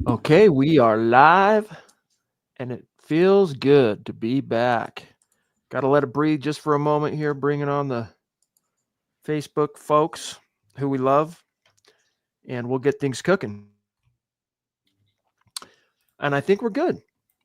Okay, we are live and it feels good to be back. Got to let it breathe just for a moment here, bringing on the Facebook folks who we love, and we'll get things cooking. And I think we're good.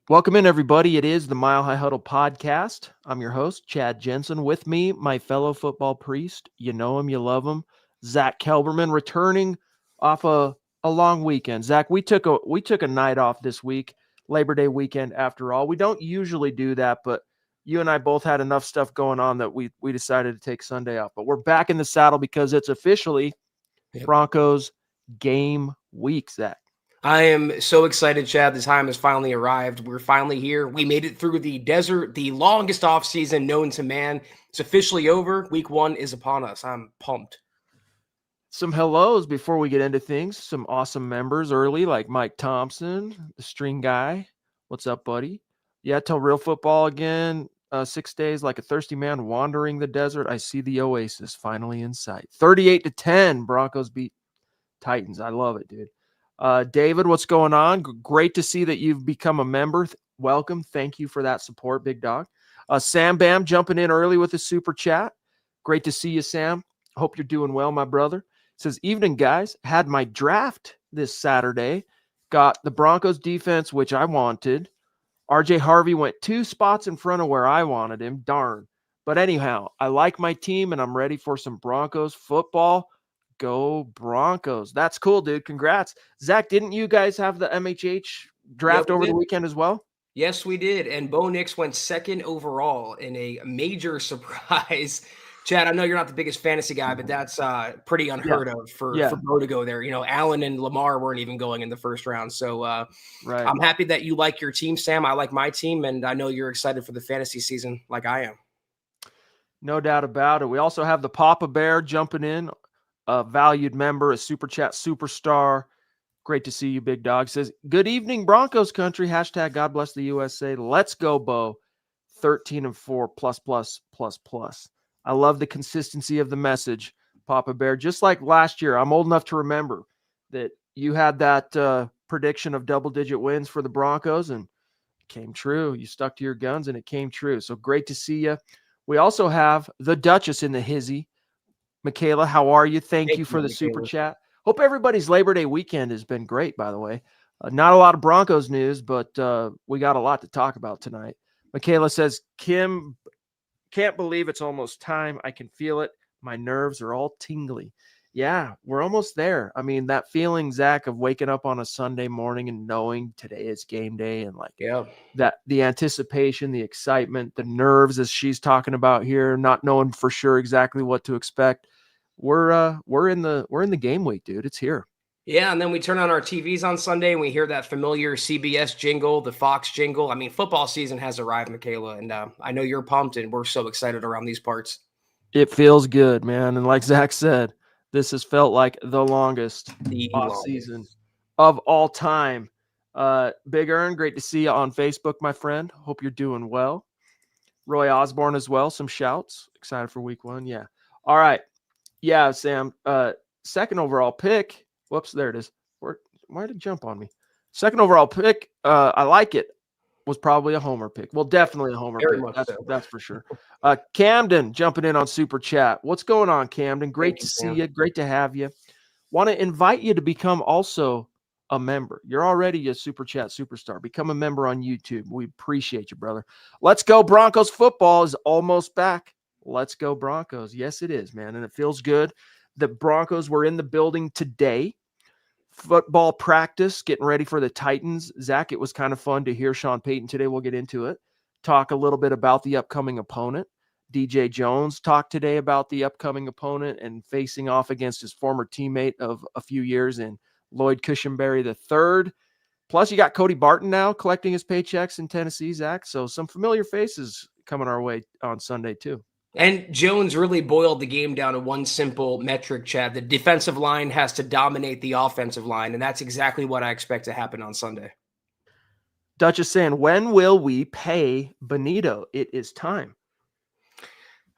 Welcome in, everybody. It is the Mile High Huddle podcast. I'm your host, Chad Jensen. With me, my fellow football priest. You know him, you love him, Zack Kelberman, returning off a long weekend. Zach, we took a night off this week, Labor Day weekend. After all, we don't usually do that, but you and I both had enough stuff going on that we decided to take Sunday off. But we're back in the saddle because it's officially Broncos game week, Zach. I am so excited, Chad. The time has finally arrived. We're finally here. We made it through the desert, the longest offseason known to man. It's officially over. Week 1 is upon us. I'm pumped. Some hellos before we get into things. Some awesome members early, like Mike Thompson, the string guy. What's up, buddy? Yeah, tell real football again. 6 days like a thirsty man wandering the desert. I see the oasis finally in sight. 38-10, Broncos beat Titans. I love it, dude. David, what's going on? Great to see that you've become a member. Welcome. Thank you for that support, big dog. Sam Bam jumping in early with a super chat. Great to see you, Sam. Hope you're doing well, my brother. Says, evening, guys. Had my draft this Saturday. Got the Broncos defense, which I wanted. RJ Harvey went 2 spots in front of where I wanted him. Darn. But anyhow, I like my team, and I'm ready for some Broncos football. Go Broncos. That's cool, dude. Congrats. Zach, didn't you guys have the MHH draft over the weekend as well? Yes, we did. And Bo Nix went 2nd overall in a major surprise. Chad, I know you're not the biggest fantasy guy, but that's pretty unheard of for Bo to go there. You know, Allen and Lamar weren't even going in the first round. So right. I'm happy that you like your team, Sam. I like my team, and I know you're excited for the fantasy season like I am. No doubt about it. We also have the Papa Bear jumping in, a valued member, a super chat superstar. Great to see you, big dog. Says, good evening, Broncos country. Hashtag God bless the USA. Let's go, Bo. 13-4 plus. I love the consistency of the message, Papa Bear. Just like last year, I'm old enough to remember that you had that prediction of double-digit wins for the Broncos, and it came true. You stuck to your guns, and it came true. So great to see you. We also have the Duchess in the hizzy. Michaela, how are you? Thank you for the super chat. Hope everybody's Labor Day weekend has been great, by the way. Not a lot of Broncos news, but we got a lot to talk about tonight. Michaela says, Kim, can't believe it's almost time. I can feel it. My nerves are all tingly. Yeah, we're almost there. I mean, that feeling, Zach, of waking up on a Sunday morning and knowing today is game day, and like that, the anticipation, the excitement, the nerves, as she's talking about here, not knowing for sure exactly what to expect. We're in the game week, dude. It's here. Yeah, and then we turn on our TVs on Sunday and we hear that familiar CBS jingle, the Fox jingle. I mean, football season has arrived, Michaela, and I know you're pumped, and we're so excited around these parts. It feels good, man. And like Zach said, this has felt like the longest off season of all time. Big Earn, great to see you on Facebook, my friend. Hope you're doing well. Roy Osborne as well. Some shouts. Excited for week 1. Yeah. All right. Yeah, Sam. 2nd overall pick. Whoops, there it is. Why did it jump on me? 2nd overall pick. I like it. Was probably a homer pick. Well, definitely a homer pick. That's for sure. Camden jumping in on super chat. What's going on, Camden? Great to see you. Great to have you. Want to invite you to become also a member. You're already a super chat superstar. Become a member on YouTube. We appreciate you, brother. Let's go. Broncos football is almost back. Let's go Broncos. Yes, it is, man. And it feels good. The Broncos were in the building today. Football practice, getting ready for the Titans. Zach, it was kind of fun to hear Sean Payton today. We'll get into it. Talk a little bit about the upcoming opponent. DJ Jones talked today about the upcoming opponent and facing off against his former teammate of a few years in Lloyd Cushenberry III. Plus, you got Cody Barton now collecting his paychecks in Tennessee, Zach. So some familiar faces coming our way on Sunday too. And Jones really boiled the game down to one simple metric, Chad. The defensive line has to dominate the offensive line, and that's exactly what I expect to happen on Sunday. Dutch is saying, when will we pay Bonito? It is time.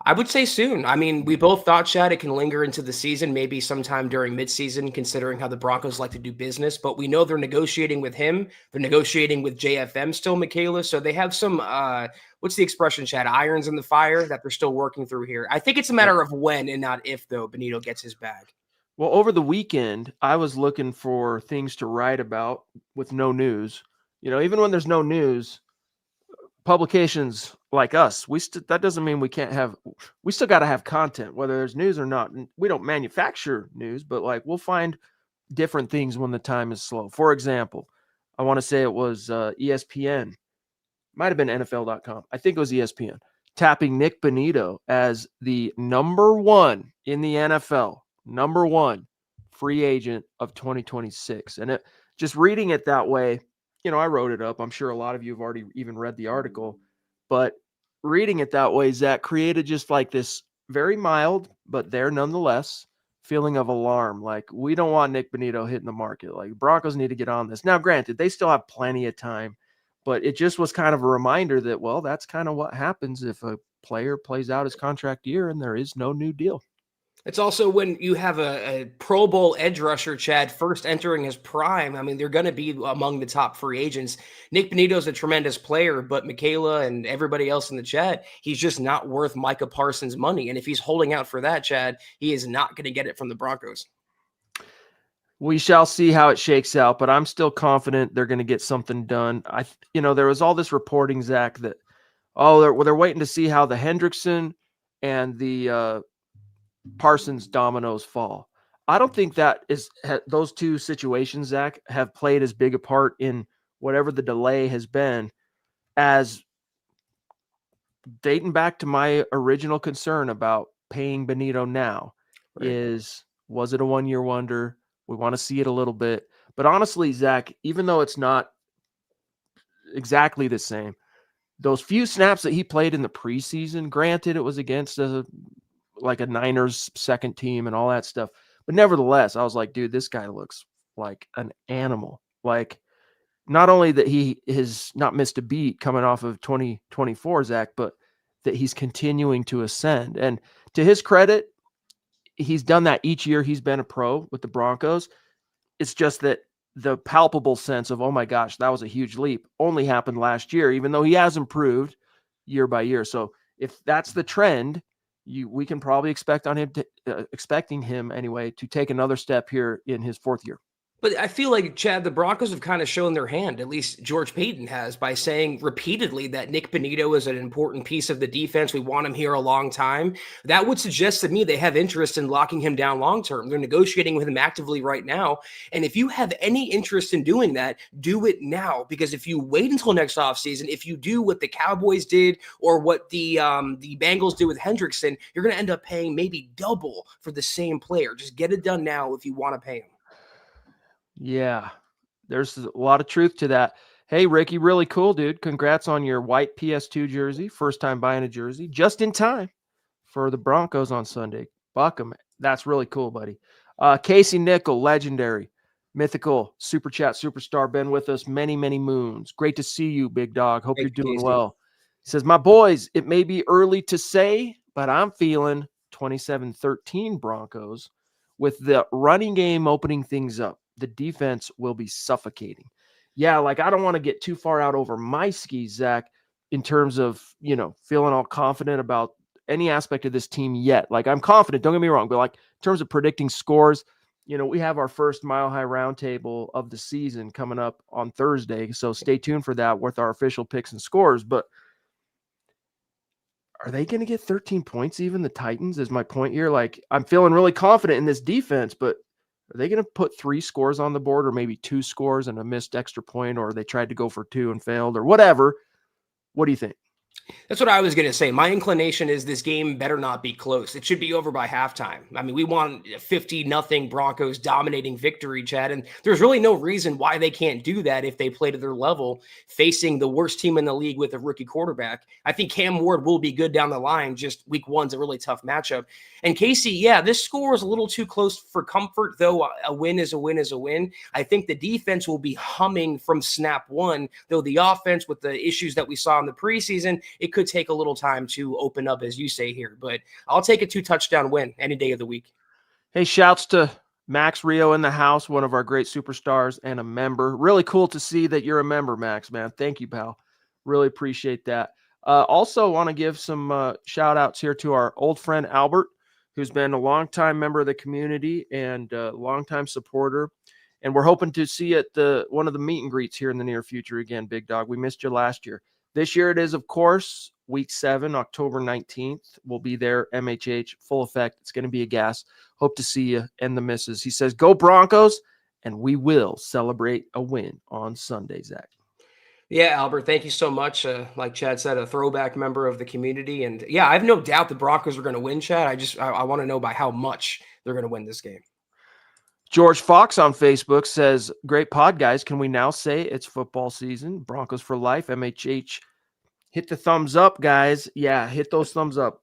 I would say soon. I mean, we both thought, Chad, it can linger into the season, maybe sometime during midseason, considering how the Broncos like to do business. But we know they're negotiating with him. They're negotiating with JFM still, Michaela. So they have some, what's the expression, Chad? Irons in the fire that they're still working through here. I think it's a matter of when and not if, though, Bonito gets his bag. Well, over the weekend, I was looking for things to write about with no news. Even when there's no news, publications like us, that doesn't mean we still got to have content, whether there's news or not. And we don't manufacture news, but we'll find different things when the time is slow. For example, I want to say it was ESPN, might have been NFL.com. I think it was ESPN, tapping Nick Bonito as the number one in the NFL, number one free agent of 2026. And just reading it that way, I wrote it up. I'm sure a lot of you have already even read the article, but reading it that way, Zach, created just this very mild, but there nonetheless, feeling of alarm. We don't want Nick Bonito hitting the market. Broncos need to get on this. Now, granted, they still have plenty of time, but it just was kind of a reminder that, well, that's kind of what happens if a player plays out his contract year and there is no new deal. It's also when you have a Pro Bowl edge rusher, Chad, first entering his prime. I mean, they're going to be among the top free agents. Nick Bonito is a tremendous player, but Michaela and everybody else in the chat, he's just not worth Micah Parsons' money. And if he's holding out for that, Chad, he is not going to get it from the Broncos. We shall see how it shakes out, but I'm still confident they're going to get something done. There was all this reporting, Zach, that, they're waiting to see how the Hendrickson and the Parsons dominoes fall. I don't think those two situations, Zach, have played as big a part in whatever the delay has been as dating back to my original concern about paying Bonito now. Right. Was it a one-year wonder? We want to see it a little bit. But honestly, Zach, even though it's not exactly the same, those few snaps that he played in the preseason, granted it was against a Niners second team and all that stuff. But nevertheless, I was like, dude, this guy looks like an animal. Not only that he has not missed a beat coming off of 2024, Zach, but that he's continuing to ascend. And to his credit, he's done that each year he's been a pro with the Broncos. It's just that the palpable sense of, oh my gosh, that was a huge leap, only happened last year, even though he has improved year by year. So if that's the trend, we can probably expecting him anyway to take another step here in his fourth year. But I feel like, Chad, the Broncos have kind of shown their hand, at least George Payton has, by saying repeatedly that Nick Bonito is an important piece of the defense. We want him here a long time. That would suggest to me they have interest in locking him down long-term. They're negotiating with him actively right now. And if you have any interest in doing that, do it now. Because if you wait until next offseason, if you do what the Cowboys did or what the Bengals did with Hendrickson, you're going to end up paying maybe double for the same player. Just get it done now if you want to pay him. Yeah, there's a lot of truth to that. Hey, Ricky, really cool, dude. Congrats on your white PS2 jersey. First time buying a jersey, just in time for the Broncos on Sunday. Buck 'em. That's really cool, buddy. Casey Nickel, legendary, mythical, super chat superstar, been with us many, many moons. Great to see you, big dog. Hope you're doing well. He says, my boys, it may be early to say, but I'm feeling 27-13 Broncos with the running game opening things up. The defense will be suffocating. Yeah, I don't want to get too far out over my skis, Zach, in terms of, feeling all confident about any aspect of this team yet. I'm confident, don't get me wrong, but in terms of predicting scores, we have our first Mile High Roundtable of the season coming up on Thursday. So stay tuned for that with our official picks and scores. But are they going to get 13 points even? The Titans is my point here. I'm feeling really confident in this defense, but are they going to put 3 scores on the board or maybe 2 scores and a missed extra point, or they tried to go for 2 and failed or whatever? What do you think? That's what I was going to say. My inclination is this game better not be close. It should be over by halftime. I mean, we want 50-0 Broncos dominating victory, Chad, and there's really no reason why they can't do that if they play to their level, facing the worst team in the league with a rookie quarterback. I think Cam Ward will be good down the line. Just week one's a really tough matchup. And Casey, yeah, this score is a little too close for comfort, though a win is a win is a win. I think the defense will be humming from snap one, though the offense with the issues that we saw in the preseason it could take a little time to open up, as you say here. But I'll take a 2-touchdown win any day of the week. Hey, shouts to Max Rio in the house, one of our great superstars and a member. Really cool to see that you're a member, Max, man. Thank you, pal. Really appreciate that. Also want to give some shout outs here to our old friend Albert, who's been a longtime member of the community and a longtime supporter. And we're hoping to see you at one of the meet and greets here in the near future again, Big Dog. We missed you last year. This year it is, of course, week 7, October 19th. We'll be there, MHH, full effect. It's going to be a gas. Hope to see you and the missus. He says, go Broncos, and we will celebrate a win on Sunday, Zach. Yeah, Albert, thank you so much. Like Chad said, a throwback member of the community. And yeah, I have no doubt the Broncos are going to win, Chad. I want to know by how much they're going to win this game. George Fox on Facebook says, great pod, guys. Can we now say it's football season? Broncos for life, MHH. Hit the thumbs up, guys. Yeah, hit those thumbs up.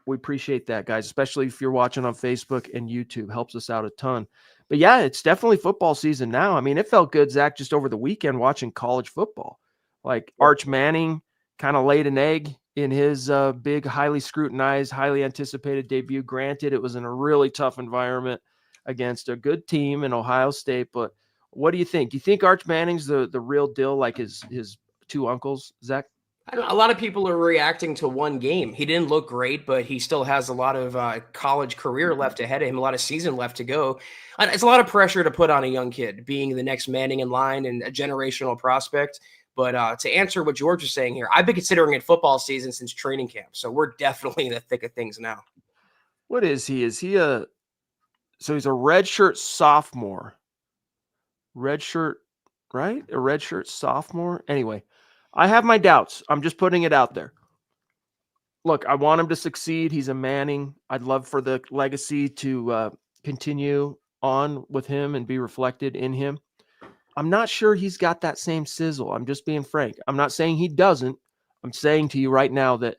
We appreciate that, guys, especially if you're watching on Facebook and YouTube. Helps us out a ton. But yeah, it's definitely football season now. I mean, it felt good, Zach, just over the weekend watching college football. Like Arch Manning kind of laid an egg in his big, highly scrutinized, highly anticipated debut. Granted, it was in a really tough environment against a good team in Ohio State. But what do you think? Do you think Arch Manning's the real deal, like his two uncles, Zach? A lot of people are reacting to one game. He didn't look great, but he still has a lot of college career left ahead of him, a lot of season left to go. It's a lot of pressure to put on a young kid, being the next Manning in line and a generational prospect. But to answer what George is saying here, I've been considering it football season since training camp. So we're definitely in the thick of things now. What is he? Is he so he's a redshirt sophomore. Redshirt, right? A redshirt sophomore? Anyway, I have my doubts. I'm just putting it out there. Look, I want him to succeed. He's a Manning. I'd love for the legacy to continue on with him and be reflected in him. I'm not sure he's got that same sizzle. I'm just being frank. I'm not saying he doesn't. I'm saying to you right now that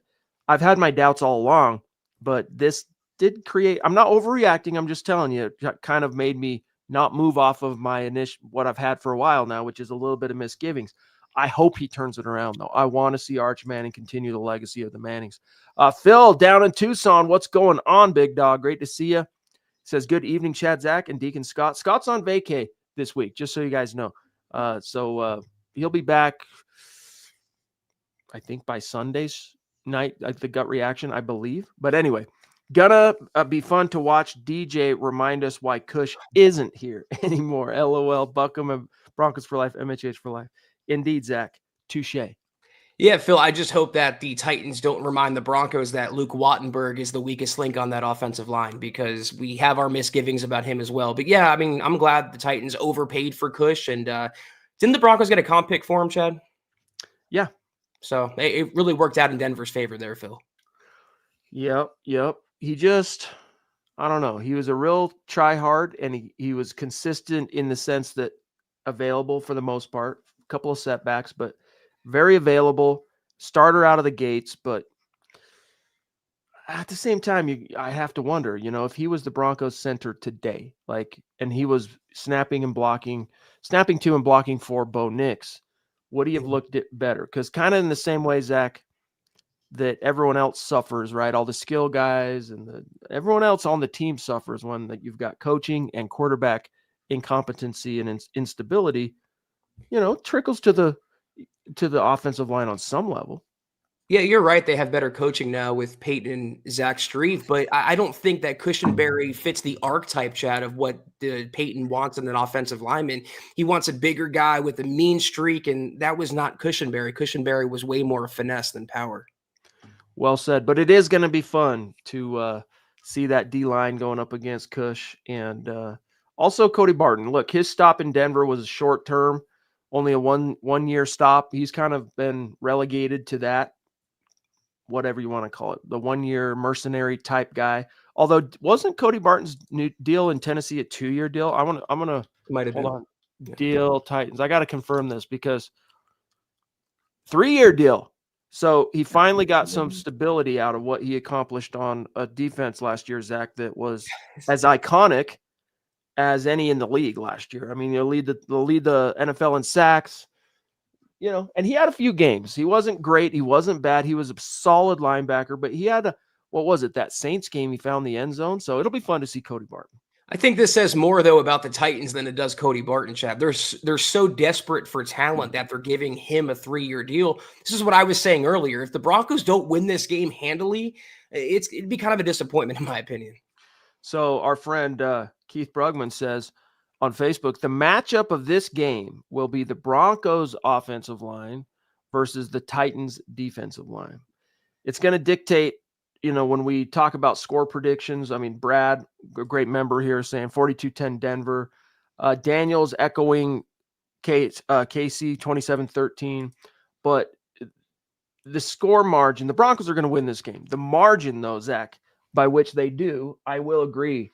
I've had my doubts all along, but this did create, I'm not overreacting. I'm just telling you, it kind of made me not move off of my initial, what I've had for a while now, which is a little bit of misgivings. I hope he turns it around, though. I want to see Arch Manning continue the legacy of the Mannings. Phil, down in Tucson, what's going on, Big Dog? Great to see you. Says, good evening, Chad, Zach, and Deacon Scott. Scott's on vacay this week, just so you guys know. So he'll be back, I think, by Sunday's night, the gut reaction, I believe. But anyway, gonna be fun to watch DJ remind us why Kush isn't here anymore. LOL, Buckham, Broncos for life, MHH for life. Indeed, Zach. Touche. Yeah, Phil, I just hope that the Titans don't remind the Broncos that Luke Wattenberg is the weakest link on that offensive line, because we have our misgivings about him as well. But yeah, I mean, I'm glad the Titans overpaid for Kush. And didn't the Broncos get a comp pick for him, Chad? Yeah. So it really worked out in Denver's favor there, Phil. Yep. He just, I don't know. He was a real try hard, and he was consistent in the sense that available for the most part. A couple of setbacks, but very available. Starter out of the gates, but at the same time, I have to wonder, if he was the Broncos center today, and he was snapping to and blocking for Bo Nix, would he have looked better? Because kind of in the same way, Zach, that everyone else suffers, right? All the skill guys and everyone else on the team suffers when that you've got coaching and quarterback incompetency and instability, trickles to the offensive line on some level. Yeah, you're right. They have better coaching now with Payton and Zach Strief, but I don't think that Cushenberry fits the archetype, Chad, of what Payton wants in an offensive lineman. He wants a bigger guy with a mean streak, and that was not Cushenberry. Cushenberry was way more finesse than power. Well said, but it is going to be fun to see that D-line going up against Cush and also Cody Barton. Look, his stop in Denver was a short term, only a one-year stop. He's kind of been relegated to that, whatever you want to call it, the 1-year mercenary type guy. Although, wasn't Cody Barton's new deal in Tennessee a 2-year deal? I'm gonna hold on. Deal Titans. I got to confirm this because 3-year deal. So he finally got some stability out of what he accomplished on a defense last year, Zach, that was as iconic as any in the league last year. I mean, he'll lead the NFL in sacks, and he had a few games. He wasn't great. He wasn't bad. He was a solid linebacker, but he had what was it? That Saints game, he found the end zone. So it'll be fun to see Cody Barton. I think this says more, though, about the Titans than it does Cody Barton, Chad. They're so desperate for talent that they're giving him a 3-year deal. This is what I was saying earlier. If the Broncos don't win this game handily, it'd be kind of a disappointment, in my opinion. So our friend Keith Brugman says on Facebook, the matchup of this game will be the Broncos offensive line versus the Titans defensive line. It's going to dictate, when we talk about score predictions. I mean, Brad, a great member here, saying 42-10 Denver. Daniel's echoing KC 27-13. But the score margin, the Broncos are going to win this game. The margin, though, Zach, by which they do, I will agree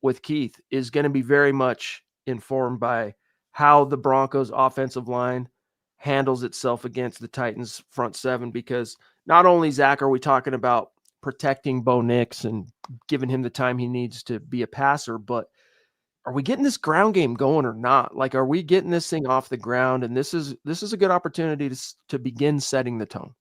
with Keith, is going to be very much informed by how the Broncos offensive line handles itself against the Titans front seven, because not only, Zach, are we talking about protecting Bo Nix and giving him the time he needs to be a passer, but are we getting this ground game going or not? Like, are we getting this thing off the ground? And this is a good opportunity to begin setting the tone.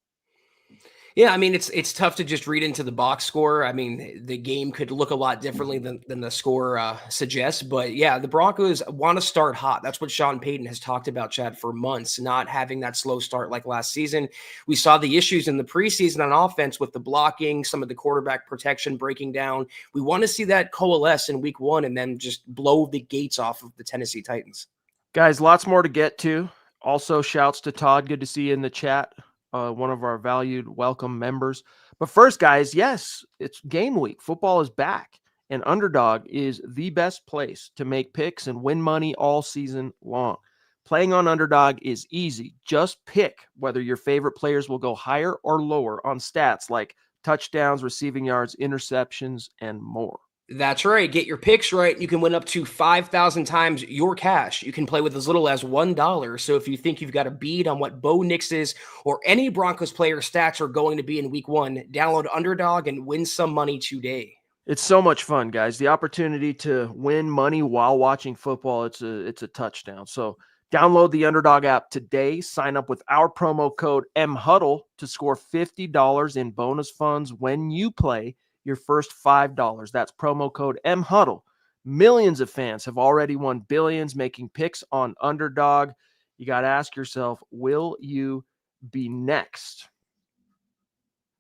Yeah, I mean, it's tough to just read into the box score. I mean, the game could look a lot differently than the score suggests. But yeah, the Broncos want to start hot. That's what Sean Payton has talked about, Chad, for months, not having that slow start like last season. We saw the issues in the preseason on offense with the blocking, some of the quarterback protection breaking down. We want to see that coalesce in week 1 and then just blow the gates off of the Tennessee Titans. Guys, lots more to get to. Also, shouts to Todd. Good to see you in the chat. One of our valued welcome members. But first, guys, yes, it's game week. Football is back, and Underdog is the best place to make picks and win money all season long. Playing on Underdog is easy. Just pick whether your favorite players will go higher or lower on stats like touchdowns, receiving yards, interceptions, and more. That's right. Get your picks right. You can win up to 5,000 times your cash. You can play with as little as $1. So if you think you've got a bead on what Bo Nix's or any Broncos player stats are going to be in week 1, download Underdog and win some money today. It's so much fun, guys. The opportunity to win money while watching football, it's a touchdown. So download the Underdog app today. Sign up with our promo code MHuddle to score $50 in bonus funds when you play your first $5. That's promo code MHuddle. Millions of fans have already won billions making picks on Underdog. You got to ask yourself, will you be next?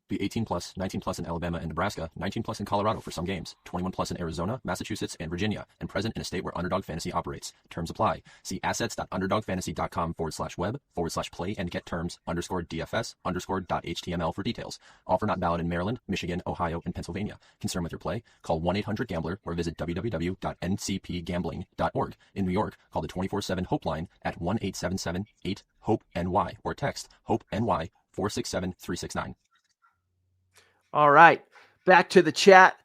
Be 18 plus, 19 plus in Alabama and Nebraska, 19 plus in Colorado for some games, 21 plus in Arizona, Massachusetts, and Virginia, and present in a state where Underdog Fantasy operates. Terms apply. See assets.underdogfantasy.com/web/play and get terms _DFS_.html for details. Offer not valid in Maryland, Michigan, Ohio, and Pennsylvania. Concerned with your play? Call 1-800-GAMBLER or visit www.ncpgambling.org. In New York, call the 24/7 Hope line at 1-877-8-HOPE-NY or text HOPE-NY 467-369. All right, back to the chat.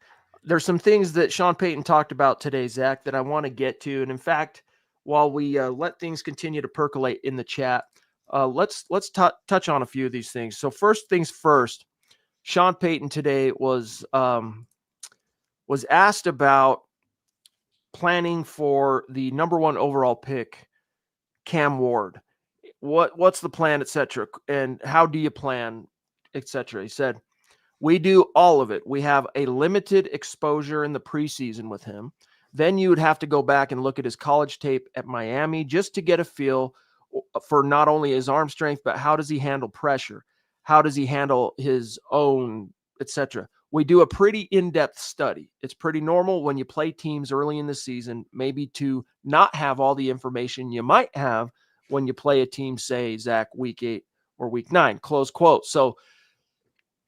There's some things that Sean Payton talked about today, Zach, that I want to get to. And in fact, while we let things continue to percolate in the chat, let's touch on a few of these things. So first things first, Sean Payton today was asked about planning for the number 1 overall pick, Cam Ward. What's the plan, etc., and how do you plan, etc. He said, we do all of it. We have a limited exposure in the preseason with him. Then you would have to go back and look at his college tape at Miami just to get a feel for not only his arm strength, but how does he handle pressure? How does he handle his own, etc. We do a pretty in-depth study. It's pretty normal when you play teams early in the season, maybe to not have all the information you might have when you play a team, say, Zach, week 8 or week 9, close quote. So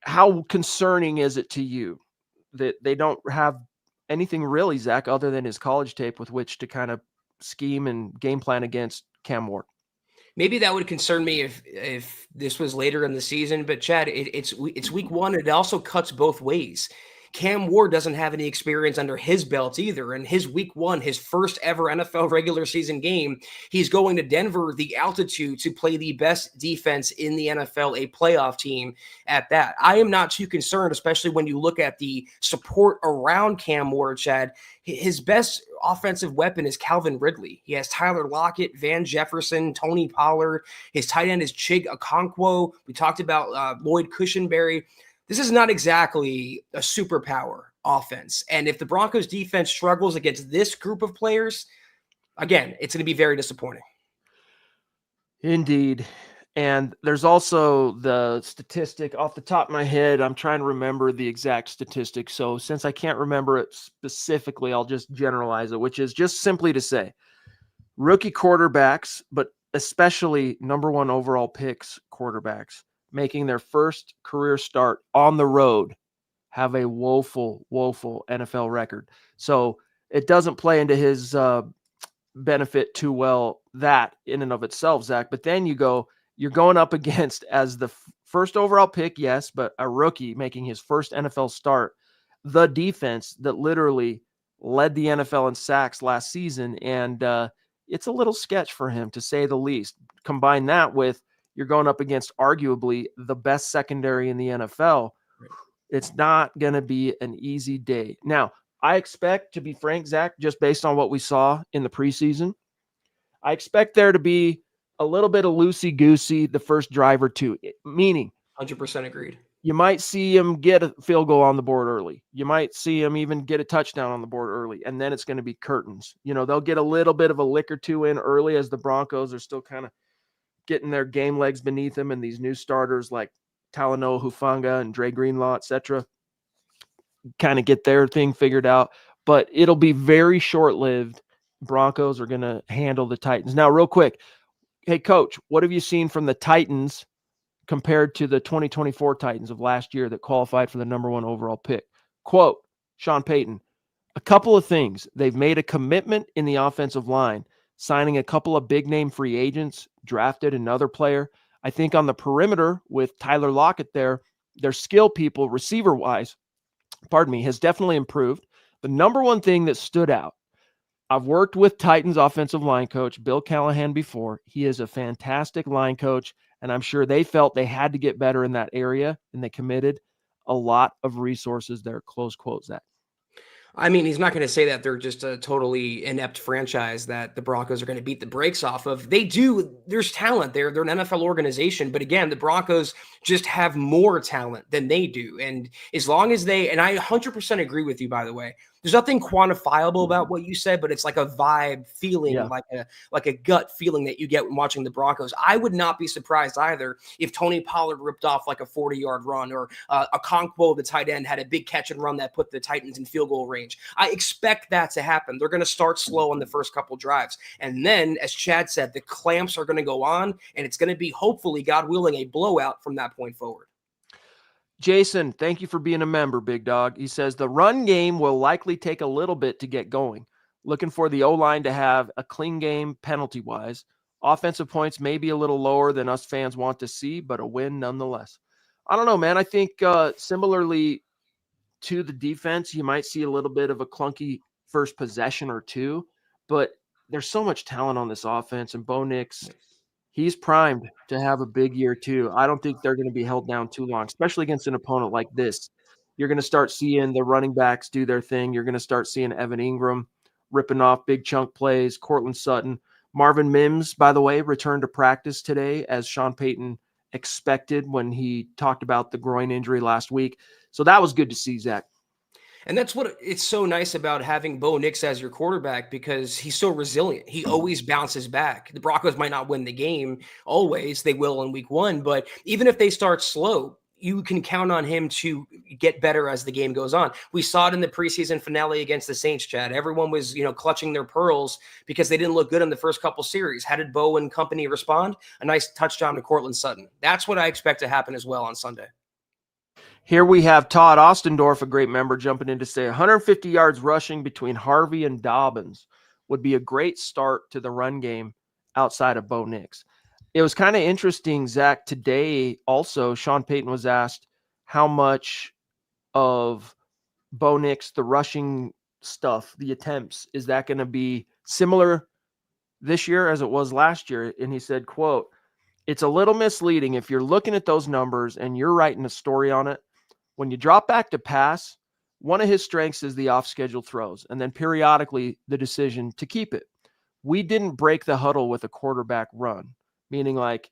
how concerning is it to you that they don't have anything really, Zach, other than his college tape with which to kind of scheme and game plan against Cam Ward? Maybe that would concern me if this was later in the season, but Chad, it's week 1. It also cuts both ways. Cam Ward doesn't have any experience under his belt either. And his week one, his first ever NFL regular season game, he's going to Denver, the altitude, to play the best defense in the NFL, a playoff team at that. I am not too concerned, especially when you look at the support around Cam Ward, Chad. His best offensive weapon is Calvin Ridley. He has Tyler Lockett, Van Jefferson, Tony Pollard. His tight end is Chig Okonkwo. We talked about Lloyd Cushenberry. This is not exactly a superpower offense. And if the Broncos defense struggles against this group of players, again, it's going to be very disappointing. Indeed. And there's also the statistic off the top of my head. I'm trying to remember the exact statistic. So since I can't remember it specifically, I'll just generalize it, which is just simply to say rookie quarterbacks, but especially number one overall picks quarterbacks, making their first career start on the road, have a woeful NFL record. So it doesn't play into his benefit too well, that in and of itself, Zach. But then you're going up against, as the first overall pick, yes, but a rookie making his first NFL start, the defense that literally led the NFL in sacks last season. And it's a little sketch for him, to say the least. Combine that with, you're going up against arguably the best secondary in the NFL. It's not going to be an easy day. Now, I expect, to be frank, Zach, just based on what we saw in the preseason, I expect there to be a little bit of loosey-goosey the first drive or two, meaning 100% agreed. You might see him get a field goal on the board early. You might see him even get a touchdown on the board early, and then it's going to be curtains. They'll get a little bit of a lick or two in early as the Broncos are still kind of getting their game legs beneath them, and these new starters like Talanoa Hufanga and Dre Greenlaw, etc., kind of get their thing figured out. But it'll be very short-lived. Broncos are going to handle the Titans. Now, real quick, hey, Coach, what have you seen from the Titans compared to the 2024 Titans of last year that qualified for the number one overall pick? Quote, Sean Payton, a couple of things. They've made a commitment in the offensive line, signing a couple of big-name free agents, drafted another player. I think on the perimeter with Tyler Lockett there, their skill people, receiver-wise, has definitely improved. The number one thing that stood out, I've worked with Titans offensive line coach Bill Callahan before. He is a fantastic line coach, and I'm sure they felt they had to get better in that area, and they committed a lot of resources there. Close quote, Zach. I mean, he's not going to say that they're just a totally inept franchise that the Broncos are going to beat the brakes off of. They do. There's talent there. They're an NFL organization. But again, the Broncos just have more talent than they do. And as long as and I 100% agree with you, by the way, there's nothing quantifiable about what you said, but it's like a vibe feeling, like a gut feeling that you get when watching the Broncos. I would not be surprised either if Tony Pollard ripped off like a 40-yard run, or Okonkwo, the tight end, had a big catch and run that put the Titans in field goal range. I expect that to happen. They're going to start slow on the first couple drives. And then, as Chad said, the clamps are going to go on, and it's going to be, hopefully, God willing, a blowout from that point forward. Jason, thank you for being a member, big dog. He says the run game will likely take a little bit to get going. Looking for the O-line to have a clean game penalty-wise. Offensive points may be a little lower than us fans want to see, but a win nonetheless. I don't know, man. I think similarly to the defense, you might see a little bit of a clunky first possession or two, but there's so much talent on this offense, and Bo Nix, he's primed to have a big year too. I don't think they're going to be held down too long, especially against an opponent like this. You're going to start seeing the running backs do their thing. You're going to start seeing Evan Ingram ripping off big chunk plays, Cortland Sutton. Marvin Mims, by the way, returned to practice today, as Sean Payton expected when he talked about the groin injury last week. So that was good to see, Zach. And that's what it's so nice about having Bo Nix as your quarterback, because he's so resilient. He always bounces back. The Broncos might not win the game always. They will in week one. But even if they start slow, you can count on him to get better as the game goes on. We saw it in the preseason finale against the Saints, Chad. Everyone was, clutching their pearls because they didn't look good in the first couple series. How did Bo and company respond? A nice touchdown to Cortland Sutton. That's what I expect to happen as well on Sunday. Here we have Todd Ostendorf, a great member, jumping in to say 150 yards rushing between Harvey and Dobbins would be a great start to the run game outside of Bo Nix. It was kind of interesting, Zach, today also, Sean Payton was asked how much of Bo Nix, the rushing stuff, the attempts, is that going to be similar this year as it was last year? And he said, quote, "It's a little misleading if you're looking at those numbers and you're writing a story on it. When you drop back to pass, one of his strengths is the off-schedule throws, and then periodically the decision to keep it. We didn't break the huddle with a quarterback run," meaning like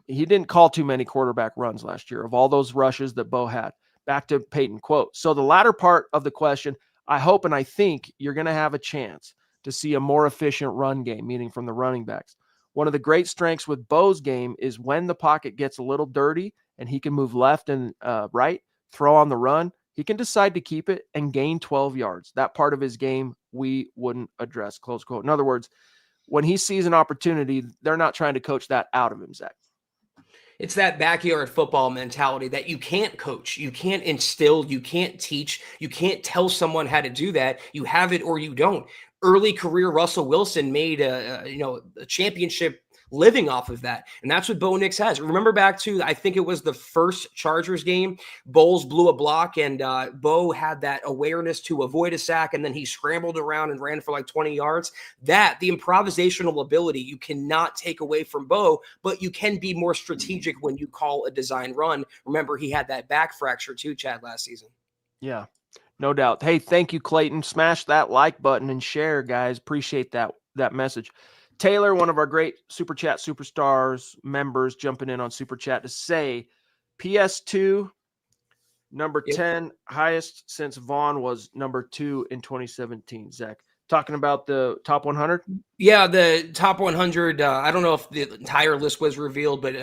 he didn't call too many quarterback runs last year of all those rushes that Bo had. Back to Payton, quote, "So the latter part of the question, I hope and I think you're going to have a chance to see a more efficient run game," meaning from the running backs. "One of the great strengths with Bo's game is when the pocket gets a little dirty and he can move left and right, throw on the run, he can decide to keep it and gain 12 yards. That part of his game we wouldn't address," close quote. In other words, when he sees an opportunity, they're not trying to coach that out of him, Zach. It's that backyard football mentality that you can't coach, you can't instill, you can't teach, you can't tell someone how to do that. You have it or you don't. Early career Russell Wilson made a championship living off of that. And that's what Bo Nix has. Remember back to, I think it was the first Chargers game, Bowles blew a block and Bo had that awareness to avoid a sack. And then he scrambled around and ran for like 20 yards. The improvisational ability, you cannot take away from Bo, but you can be more strategic when you call a design run. Remember, he had that back fracture too, Chad, last season. Yeah, no doubt. Hey, thank you, Clayton. Smash that like button and share, guys. Appreciate that message. Taylor, one of our great Super Chat superstars, members, jumping in on Super Chat to say PS2, number 10, highest since Vaughn was number 2 in 2017. Zach, talking about the top 100? Yeah, the top 100. I don't know if the entire list was revealed, but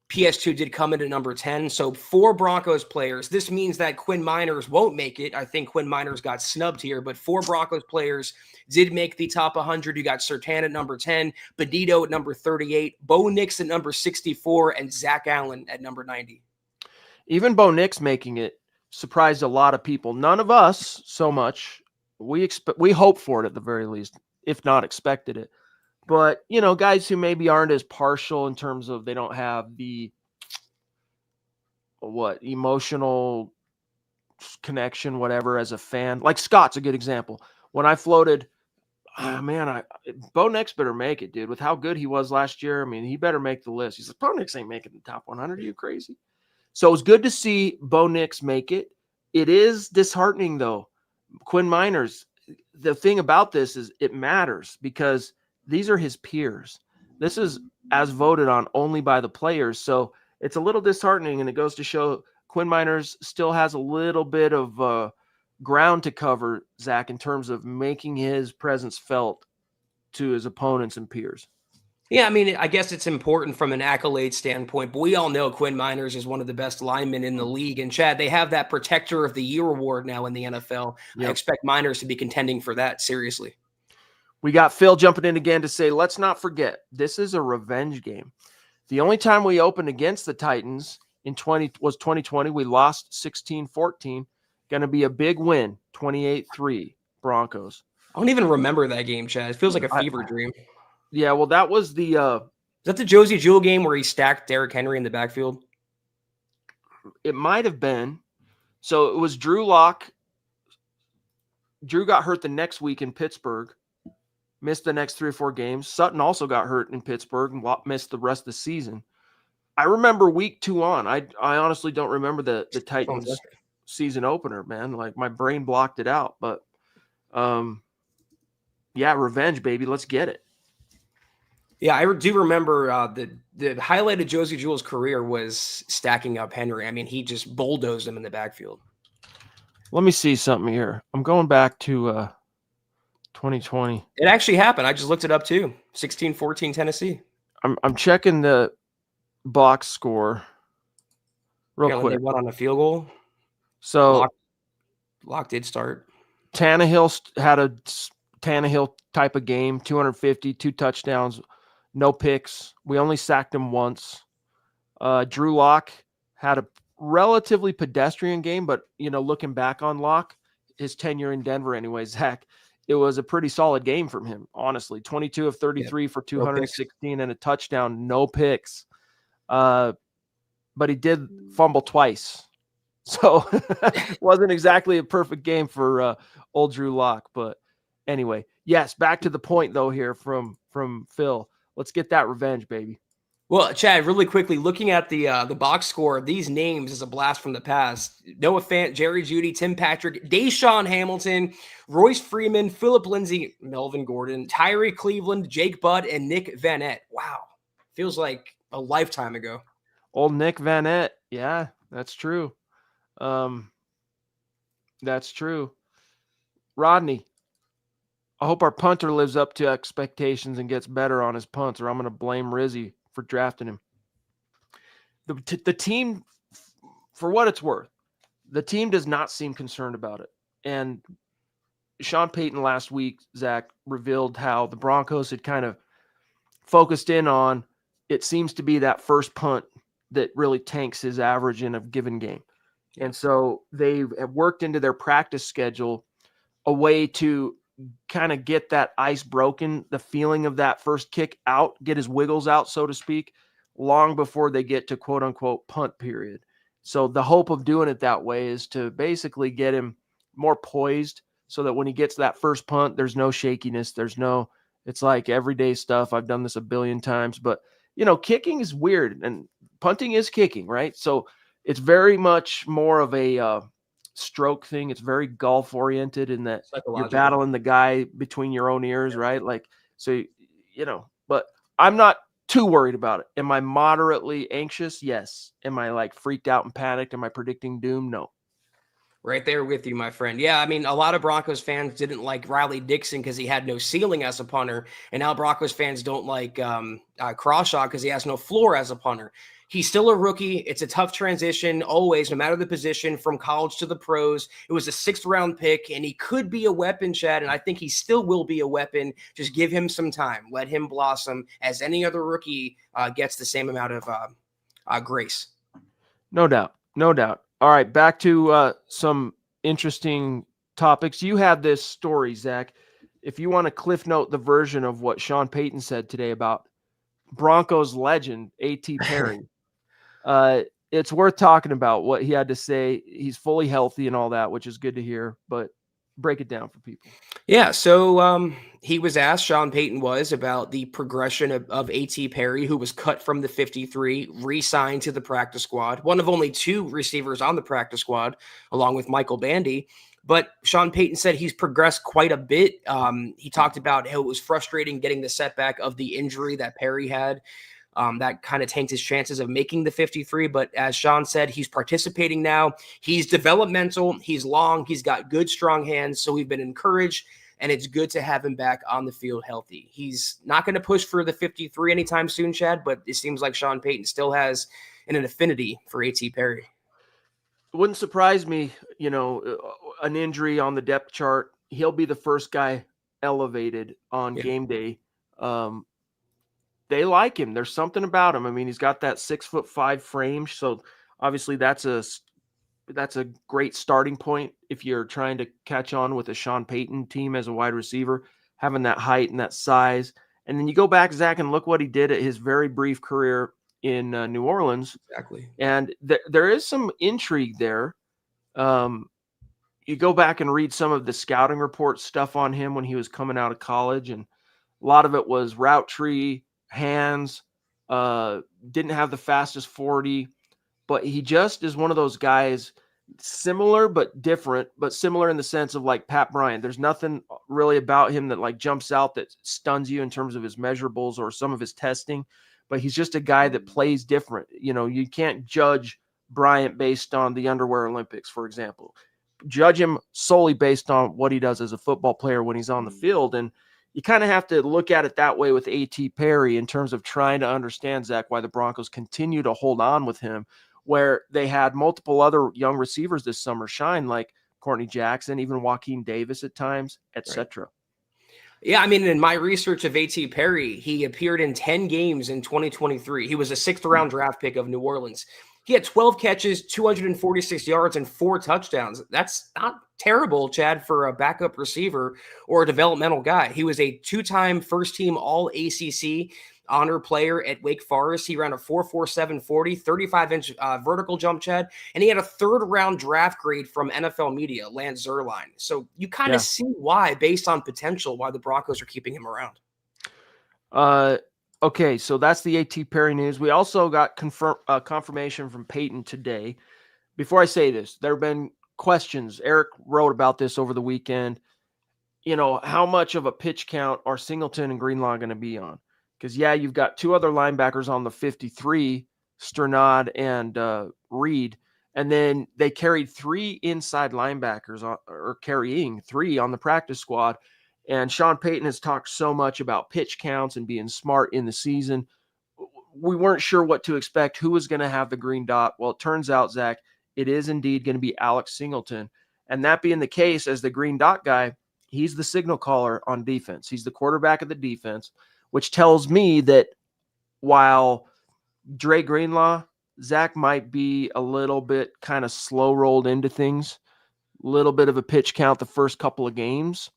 PS2 did come in at number 10. So 4 Broncos players. This means that Quinn Miners won't make it. I think Quinn Miners got snubbed here, but 4 Broncos players did make the top 100. You got Surtain at number 10, Bonito at number 38, Bo Nix at number 64, and Zach Allen at number 90. Even Bo Nix making it surprised a lot of people. None of us so much. We hope for it at the very least, if not expected it. But, guys who maybe aren't as partial in terms of they don't have the emotional connection, whatever, as a fan. Like Scott's a good example. When I floated, Bo Nix better make it, dude. With how good he was last year, I mean, he better make the list. He's like, Bo Nix ain't making the top 100. Are you crazy? So it's good to see Bo Nix make it. It is disheartening, though. Quinn Miners, the thing about this is it matters because these are his peers. This is as voted on only by the players. So it's a little disheartening, and it goes to show Quinn Miners still has a little bit of ground to cover, Zach, in terms of making his presence felt to his opponents and peers. Yeah, I mean, I guess it's important from an accolade standpoint, but we all know Quinn Miners is one of the best linemen in the league. And Chad, they have that Protector of the Year award now in the NFL. Yep. I expect Miners to be contending for that, seriously. We got Phil jumping in again to say, let's not forget, this is a revenge game. The only time we opened against the Titans was 2020. We lost 16-14. Going to be a big win, 28-3 Broncos. I don't even remember that game, Chad. It feels like a fever dream. Yeah, well, that was the is that the Josie Jewell game where he stacked Derrick Henry in the backfield? It might have been. So it was Drew Lock. Drew got hurt the next week in Pittsburgh, missed the next 3 or 4 games. Sutton also got hurt in Pittsburgh and missed the rest of the season. I remember week 2 on. I honestly don't remember the Titans season opener, man. Like my brain blocked it out. But yeah, revenge, baby. Let's get it. Yeah, I do remember the highlight of Josie Jewell's career was stacking up Henry. I mean, he just bulldozed him in the backfield. Let me see something here. I'm going back to 2020. It actually happened. I just looked it up too. 16-14 Tennessee. I'm checking the box score real quick. They went on a field goal. So Lock did start. Tannehill had a Tannehill type of game, 250, 2 touchdowns. No picks. We only sacked him once. Drew Lock had a relatively pedestrian game, but, looking back on Lock, his tenure in Denver anyway, Zach, it was a pretty solid game from him, honestly. 22 of 33 for 216 and a touchdown, no picks. But he did fumble twice. So wasn't exactly a perfect game for old Drew Lock. But anyway, yes, back to the point though here from Phil. Let's get that revenge, baby. Well, Chad, really quickly, looking at the box score of these names is a blast from the past. Noah Fant, Jerry Jeudy, Tim Patrick, Deshaun Hamilton, Royce Freeman, Philip Lindsay, Melvin Gordon, Tyree Cleveland, Jake Budd, and Nick Vanette. Wow. Feels like a lifetime ago. Old Nick Vanette. Yeah, that's true. That's true. Rodney, I hope our punter lives up to expectations and gets better on his punts, or I'm going to blame Rizzy for drafting him. The team, for what it's worth, the team does not seem concerned about it. And Sean Payton last week, Zach, revealed how the Broncos had kind of focused in on, it seems to be that first punt that really tanks his average in a given game. And so they have worked into their practice schedule a way to kind of get that ice broken, the feeling of that first kick out, get his wiggles out, so to speak, long before they get to quote unquote punt period. So the hope of doing it that way is to basically get him more poised so that when he gets that first punt, there's no shakiness. It's like everyday stuff. I've done this a billion times, but kicking is weird and punting is kicking, right? So it's very much more of a stroke thing. It's very golf oriented in that you're battling the guy between your own ears, right? Like, so, but I'm not too worried about it. Am I moderately anxious? Yes. Am I like freaked out and panicked? Am I predicting doom? No. Right there with you, my friend. Yeah, I mean, a lot of Broncos fans didn't like Riley Dixon because he had no ceiling as a punter, and now Broncos fans don't like Crawshaw because he has no floor as a punter. He's still a rookie. It's a tough transition always, no matter the position, from college to the pros. It was a 6th-round pick, and he could be a weapon, Chad, and I think he still will be a weapon. Just give him some time. Let him blossom as any other rookie gets the same amount of grace. No doubt. No doubt. All right, back to some interesting topics. You had this story, Zach. If you want to cliff note the version of what Sean Payton said today about Broncos legend, A.T. Perry, it's worth talking about what he had to say. He's fully healthy and all that, which is good to hear, but break it down for people. Yeah, so he was asked, Sean Payton was, about the progression of A.T. Perry, who was cut from the 53, re-signed to the practice squad, one of only 2 receivers on the practice squad, along with Michael Bandy. But Sean Payton said he's progressed quite a bit. He talked about how it was frustrating getting the setback of the injury that Perry had. That kind of tanked his chances of making the 53. But as Sean said, he's participating now. He's developmental. He's long. He's got good, strong hands. So we've been encouraged, and it's good to have him back on the field healthy. He's not going to push for the 53 anytime soon, Chad, but it seems like Sean Payton still has an affinity for A.T. Perry. It wouldn't surprise me, an injury on the depth chart. He'll be the first guy elevated on game day. They like him. There's something about him. I mean, he's got that 6'5" frame. So obviously that's a great starting point if you're trying to catch on with a Sean Payton team as a wide receiver, having that height and that size. And then you go back, Zach, and look what he did at his very brief career in New Orleans. Exactly. And there is some intrigue there. You go back and read some of the scouting report stuff on him when he was coming out of college, and a lot of it was route tree, hands, didn't have the fastest 40, but he just is one of those guys, similar but different, but similar in the sense of like Pat Bryant. There's nothing really about him that like jumps out that stuns you in terms of his measurables or some of his testing, but he's just a guy that plays different. You can't judge Bryant based on the underwear Olympics, for example. Judge him solely based on what he does as a football player when he's on the field. And you kind of have to look at it that way with A.T. Perry in terms of trying to understand, Zach, why the Broncos continue to hold on with him, where they had multiple other young receivers this summer shine, like Courtney Jackson, even Joaquin Davis at times, etc. Yeah, I mean, in my research of A.T. Perry, he appeared in 10 games in 2023. He was a 6th-round draft pick of New Orleans. He had 12 catches, 246 yards, and 4 touchdowns. That's not terrible, Chad, for a backup receiver or a developmental guy. He was a 2-time first-team All-ACC honor player at Wake Forest. He ran a 4.47 40, 35-inch vertical jump, Chad, and he had a third-round draft grade from NFL Media, Lance Zierlein. So you kind of see why, based on potential, why the Broncos are keeping him around. Okay, so that's the A.T. Perry news. We also got confirmation from Payton today. Before I say this, there have been questions. Eric wrote about this over the weekend. You know, how much of a pitch count are Singleton and Greenlaw going to be on? Because, you've got 2 other linebackers on the 53, Sternad and Reed, and then they carried 3 inside linebackers, or carrying 3 on the practice squad. And Sean Payton has talked so much about pitch counts and being smart in the season. We weren't sure what to expect, who was going to have the green dot. Well, it turns out, Zach, it is indeed going to be Alex Singleton. And that being the case, as the green dot guy, he's the signal caller on defense. He's the quarterback of the defense, which tells me that while Dre Greenlaw, Zach might be a little bit kind of slow rolled into things, a little bit of a pitch count the first couple of games,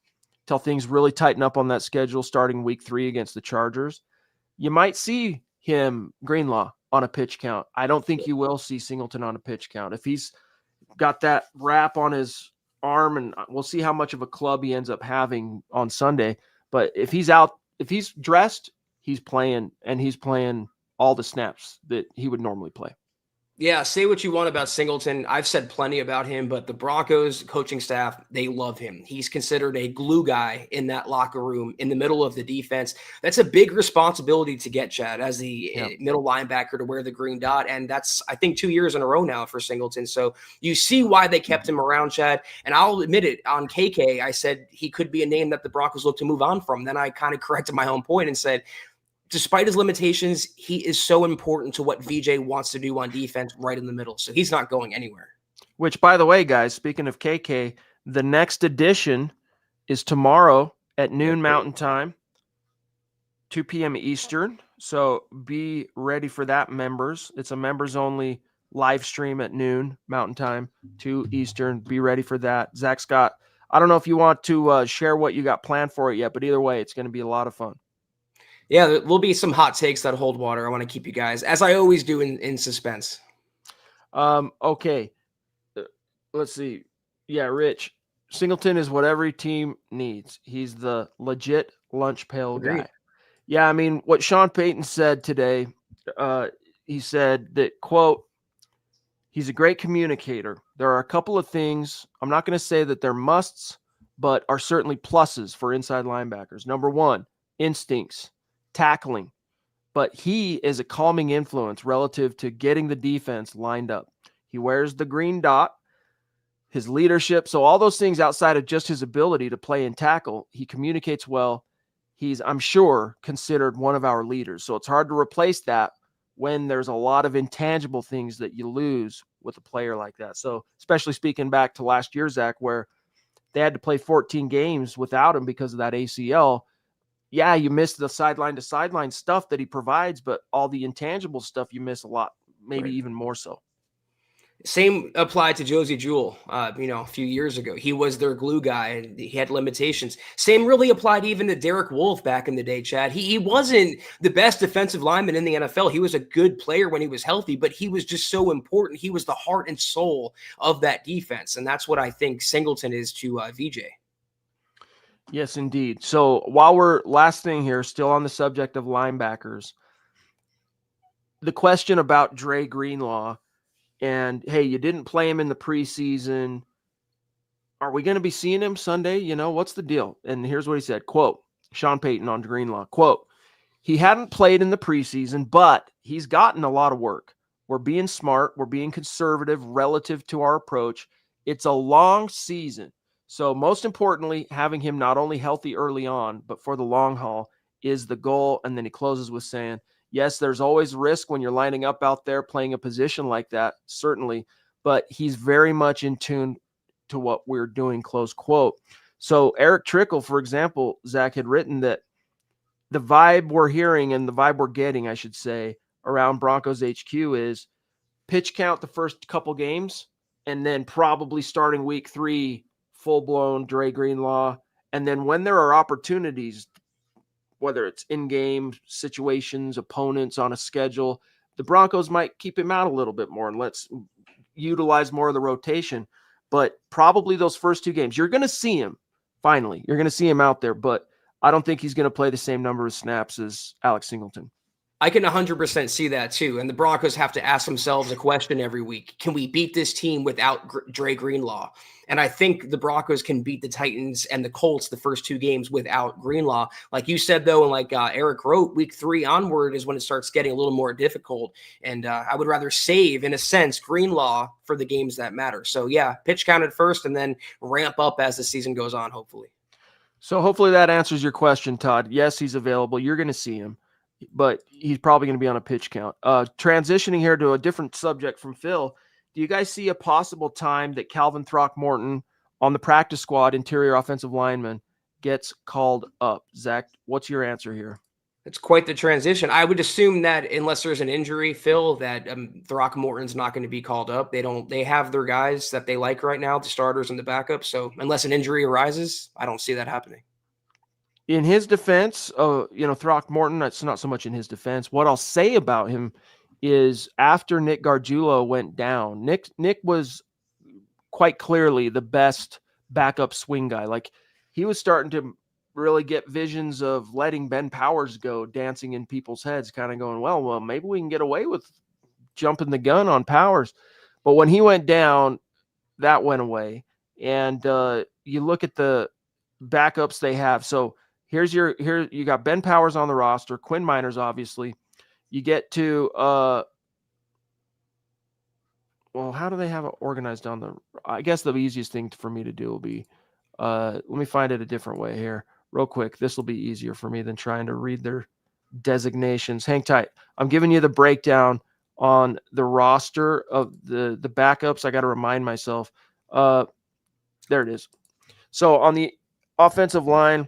till things really tighten up on that schedule starting week 3 against the Chargers. You might see him, Greenlaw, on a pitch count. I don't think you will see Singleton on a pitch count. If he's got that wrap on his arm, and we'll see how much of a club he ends up having on Sunday. But if he's out, if he's dressed, he's playing, and he's playing all the snaps that he would normally play. Yeah, say what you want about Singleton. I've said plenty about him, but the Broncos coaching staff, they love him. He's considered a glue guy in that locker room in the middle of the defense. That's a big responsibility to get, Chad, as the middle linebacker to wear the green dot. And that's, I think, 2 years in a row now for Singleton. So you see why they kept him around, Chad. And I'll admit it, on KK, I said he could be a name that the Broncos look to move on from. Then I kind of corrected my own point and said, despite his limitations, he is so important to what VJ wants to do on defense right in the middle. So he's not going anywhere. Which, by the way, guys, speaking of KK, the next edition is tomorrow at noon Mountain Time, 2 p.m. Eastern. So be ready for that, members. It's a members-only live stream at noon Mountain Time, 2 Eastern. Be ready for that. Zach Scott, I don't know if you want to share what you got planned for it yet, but either way, it's going to be a lot of fun. Yeah, there will be some hot takes that hold water. I want to keep you guys, as I always do, in suspense. Okay. Let's see. Yeah, Rich. Singleton is what every team needs. He's the legit lunch pail guy. Yeah, I mean, what Sean Payton said today, he said that, quote, he's a great communicator. There are a couple of things, I'm not going to say that they're musts, but are certainly pluses for inside linebackers. Number 1, instincts. Tackling, but he is a calming influence relative to getting the defense lined up. He wears the green dot, his leadership. So all those things outside of just his ability to play and tackle, he communicates well. He's, I'm sure, considered one of our leaders. So it's hard to replace that when there's a lot of intangible things that you lose with a player like that. So especially speaking back to last year, Zach, where they had to play 14 games without him because of that ACL. Yeah, you miss the sideline to sideline stuff that he provides, but all the intangible stuff you miss a lot, maybe even more so. Same applied to Josie Jewell, a few years ago. He was their glue guy, and he had limitations. Same really applied even to Derek Wolfe back in the day, Chad. He wasn't the best defensive lineman in the NFL. He was a good player when he was healthy, but he was just so important. He was the heart and soul of that defense, and that's what I think Singleton is to VJ. Yes, indeed. So while we're last thing here, still on the subject of linebackers, the question about Dre Greenlaw and, hey, you didn't play him in the preseason. Are we going to be seeing him Sunday? You know, what's the deal? And here's what he said, quote, Sean Payton on Greenlaw, quote, he hadn't played in the preseason, but he's gotten a lot of work. We're being smart. We're being conservative relative to our approach. It's a long season. So most importantly, having him not only healthy early on, but for the long haul is the goal. And then he closes with saying, yes, there's always risk when you're lining up out there playing a position like that, certainly, but he's very much in tune to what we're doing, close quote. So Eric Trickle, for example, Zach, had written that the vibe we're hearing and the vibe we're getting, I should say, around Broncos HQ is pitch count the first couple games, and then probably starting week 3, full-blown Dre Greenlaw. And then when there are opportunities, whether it's in-game situations, opponents on a schedule, the Broncos might keep him out a little bit more and let's utilize more of the rotation. But probably those first 2 games, you're going to see him finally. You're going to see him out there, but I don't think he's going to play the same number of snaps as Alex Singleton. I can 100% see that too. And the Broncos have to ask themselves a question every week. Can we beat this team without Dre Greenlaw? And I think the Broncos can beat the Titans and the Colts the first 2 games without Greenlaw. Like you said, though, and like Eric wrote, week 3 onward is when it starts getting a little more difficult. And I would rather save, in a sense, Greenlaw for the games that matter. So, yeah, pitch count at first and then ramp up as the season goes on, hopefully. So hopefully that answers your question, Todd. Yes, he's available. You're going to see him, but he's probably going to be on a pitch count. Transitioning here to a different subject from Phil, do you guys see a possible time that Calvin Throckmorton on the practice squad, interior offensive lineman, gets called up? Zach, what's your answer here? It's quite the transition. I would assume that unless there's an injury, Phil, that Throckmorton's not going to be called up. They have their guys that they like right now, the starters and the backups. So unless an injury arises, I don't see that happening. In his defense, Throckmorton, it's not so much in his defense. What I'll say about him is after Nick Gargiulo went down, Nick was quite clearly the best backup swing guy. Like, he was starting to really get visions of letting Ben Powers go dancing in people's heads, kind of going, well, maybe we can get away with jumping the gun on Powers. But when he went down, that went away. And you look at the backups they have. So here you got Ben Powers on the roster, Quinn Miners, obviously. You get to how do they have it organized on the? I guess the easiest thing for me to do will be let me find it a different way here, real quick. This will be easier for me than trying to read their designations. Hang tight. I'm giving you the breakdown on the roster of the backups. I got to remind myself. There it is. So on the offensive line,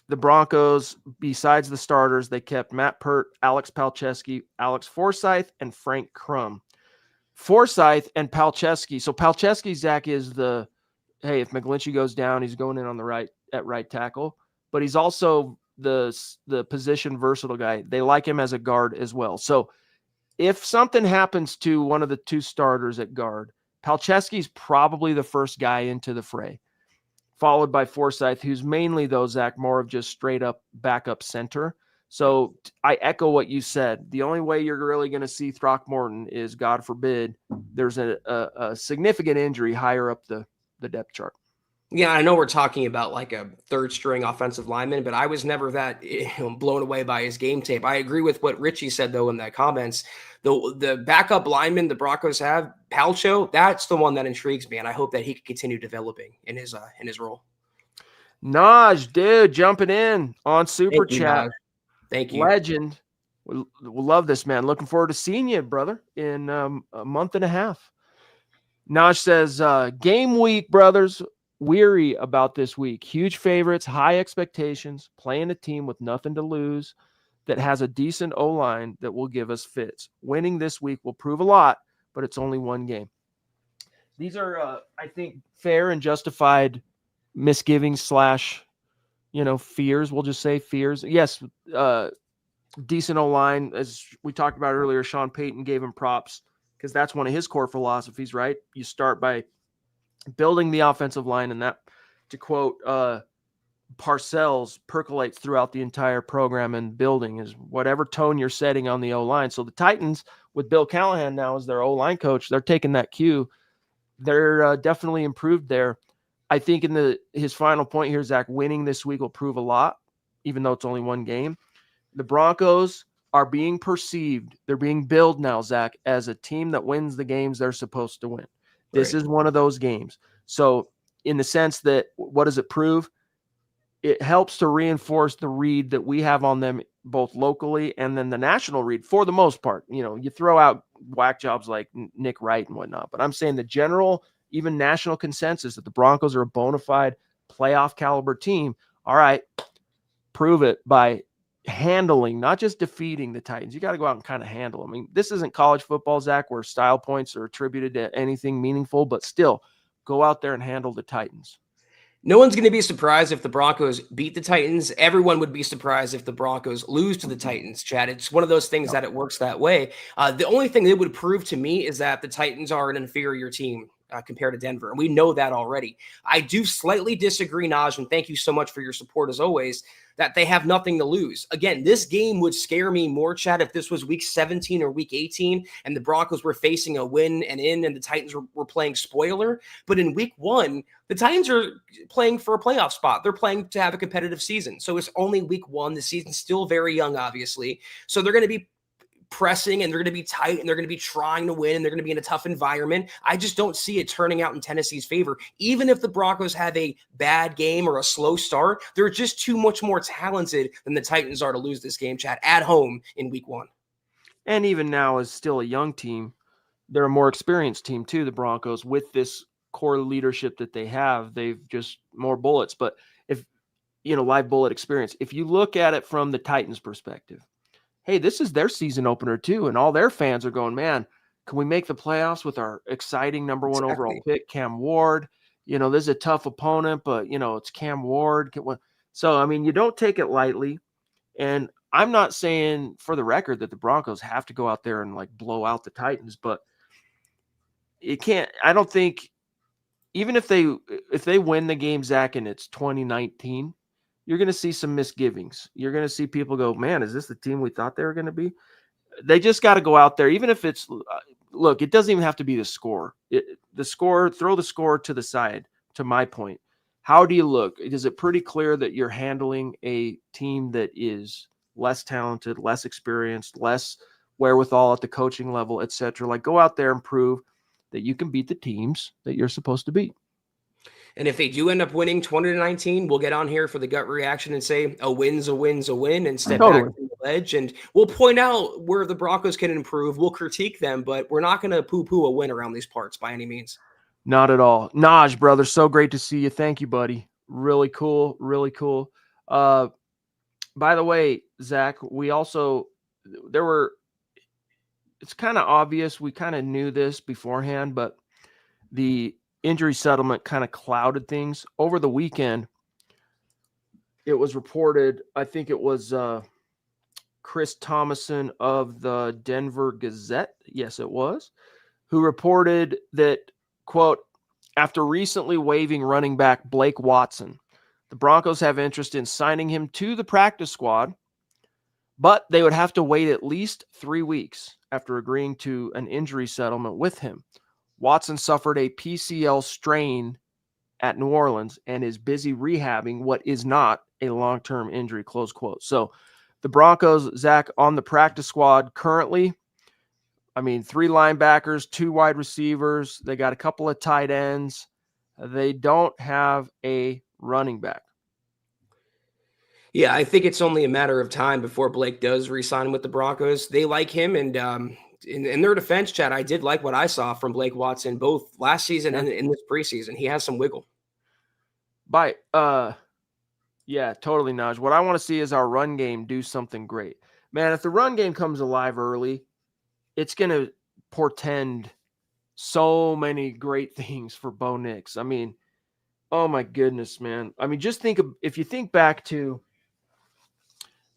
the Broncos, besides the starters, they kept Matt Pert, Alex Palczewski, Alex Forsyth, and Frank Crum. Forsyth and Palczewski. So Palczewski, Zach, is if McGlinchey goes down, he's going in on the right at right tackle, but he's also the position versatile guy. They like him as a guard as well. So if something happens to one of the 2 starters at guard, Palczewski's probably the first guy into the fray, followed by Forsyth, who's mainly, though, Zach, more of just straight up backup center. So I echo what you said. The only way you're really going to see Throckmorton is, God forbid, there's a significant injury higher up the depth chart. Yeah, I know we're talking about like a 3rd string offensive lineman, but I was never that blown away by his game tape. I agree with what Richie said, though, in the comments. The backup lineman the Broncos have, Palcho, that's the one that intrigues me, and I hope that he can continue developing in his role. Naj, dude, jumping in on Super Chat. Naj. Thank you. Legend. We'll love this, man. Looking forward to seeing you, brother, in a month and a half. Naj says, game week, brothers. Weary about this week. Huge favorites, high expectations, playing a team with nothing to lose that has a decent O-line that will give us fits. Winning this week will prove a lot, but it's only one game. These are, I think, fair and justified misgivings / fears. We'll just say fears. Yes, decent O-line. As we talked about earlier, Sean Payton gave him props because that's one of his core philosophies, right? You start by building the offensive line, and that, to quote Parcells, percolates throughout the entire program, and building is whatever tone you're setting on the O-line. So the Titans, with Bill Callahan now as their O-line coach, they're taking that cue. They're definitely improved there. I think in his final point here, Zach, winning this week will prove a lot, even though it's only one game. The Broncos are being perceived. They're being billed now, Zach, as a team that wins the games they're supposed to win. This is one of those games. So in the sense that, what does it prove? It helps to reinforce the read that we have on them, both locally and then the national read, for the most part. You throw out whack jobs like Nick Wright and whatnot, but I'm saying the general, even national consensus that the Broncos are a bona fide playoff caliber team. All right, prove it by handling, not just defeating the Titans. You got to go out and kind of handle them. I mean, this isn't college football, Zach, where style points are attributed to anything meaningful, but still go out there and handle the Titans. No one's going to be surprised if the Broncos beat the Titans. Everyone would be surprised if the Broncos lose to the Titans, Chad. It's one of those things that it works that way. The only thing that would prove to me is that the Titans are an inferior team compared to Denver. And we know that already. I do slightly disagree, Naj, and thank you so much for your support as always, that they have nothing to lose. Again, this game would scare me more, Chad, if this was week 17 or week 18 and the Broncos were facing a win and the Titans were playing spoiler. But in week 1, the Titans are playing for a playoff spot. They're playing to have a competitive season. So it's only week 1. The season's still very young, obviously. So they're going to be pressing and they're going to be tight and they're going to be trying to win and they're going to be in a tough environment. I just don't see it turning out in Tennessee's favor. Even if the Broncos have a bad game or a slow start, they're just too much more talented than the Titans are to lose this game, Chad, at home in week 1. And even now, as still a young team, they're a more experienced team too, the Broncos, with this core leadership that they have. They've just more bullets. But if, live bullet experience, if you look at it from the Titans perspective, hey, this is their season opener too. And all their fans are going, man, can we make the playoffs with our exciting number 1 overall pick, Cam Ward? This is a tough opponent, but, it's Cam Ward. So, I mean, you don't take it lightly. And I'm not saying, for the record, that the Broncos have to go out there and, blow out the Titans, but it can't – I don't think – even if they win the game, Zach, and it's 2019 – you're going to see some misgivings. You're going to see people go, man, is this the team we thought they were going to be? They just got to go out there, even if it's look, it doesn't even have to be the score. Throw the score to the side, to my point. How do you look? Is it pretty clear that you're handling a team that is less talented, less experienced, less wherewithal at the coaching level, et cetera? Go out there and prove that you can beat the teams that you're supposed to beat. And if they do end up winning 20-19, we'll get on here for the gut reaction and say a win's a win's a win and step back from the ledge. And we'll point out where the Broncos can improve. We'll critique them, but we're not going to poo-poo a win around these parts by any means. Not at all. Naj, brother, so great to see you. Thank you, buddy. Really cool. Really cool. By the way, Zach, it's kind of obvious. We kind of knew this beforehand, but the injury settlement kind of clouded things. Over the weekend, it was reported, I think it was Chris Thomason of the Denver Gazette, yes it was, who reported that, quote, after recently waiving running back Blake Watson, the Broncos have interest in signing him to the practice squad, but they would have to wait at least 3 weeks after agreeing to an injury settlement with him. Watson suffered a PCL strain at New Orleans and is busy rehabbing what is not a long-term injury, close quote. So the Broncos, Zach, on the practice squad currently, 3 linebackers, 2 wide receivers. They got a couple of tight ends. They don't have a running back. Yeah, I think it's only a matter of time before Blake does re-sign with the Broncos. They like him, and in their defense, Chad, I did like what I saw from Blake Watson both last season and in this preseason. He has some wiggle. Yeah, totally, Naj. What I want to see is our run game do something great. Man, if the run game comes alive early, it's going to portend so many great things for Bo Nix. Oh my goodness, man. Just if you think back to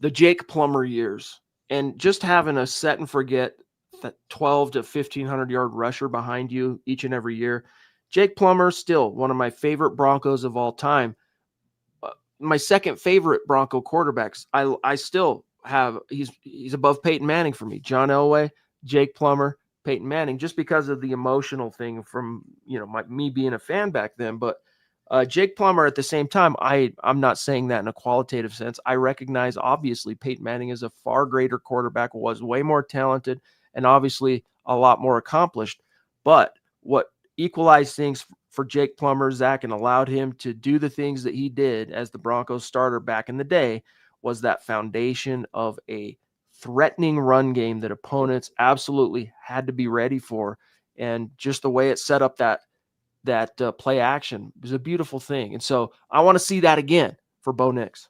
the Jake Plummer years and just having a set and forget that 12 to 1,500 yard rusher behind you each and every year. Jake Plummer, still one of my favorite Broncos of all time. My second favorite Bronco quarterbacks. I still have, he's above Peyton Manning for me. John Elway, Jake Plummer, Peyton Manning, just because of the emotional thing from, me being a fan back then. But Jake Plummer at the same time, I'm not saying that in a qualitative sense. I recognize, obviously, Peyton Manning is a far greater quarterback, was way more talented, and obviously a lot more accomplished. But what equalized things for Jake Plummer, Zach, and allowed him to do the things that he did as the Broncos starter back in the day was that foundation of a threatening run game that opponents absolutely had to be ready for. And just the way it set up that play action was a beautiful thing. And so I want to see that again for Bo Nix.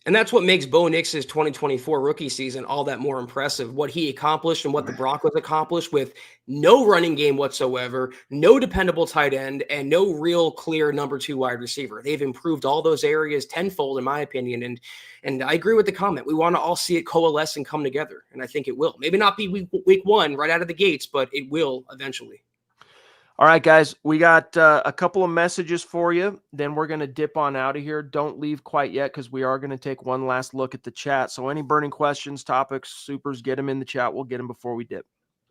And that's what makes Bo Nix's 2024 rookie season all that more impressive. What he accomplished and what the Broncos accomplished with no running game whatsoever, no dependable tight end, and no real clear number 2 wide receiver. They've improved all those areas tenfold, in my opinion. And I agree with the comment. We want to all see it coalesce and come together. And I think it will. Maybe not be week 1 right out of the gates, but it will eventually. All right, guys, we got a couple of messages for you. Then we're going to dip on out of here. Don't leave quite yet because we are going to take one last look at the chat. So any burning questions, topics, supers, get them in the chat. We'll get them before we dip.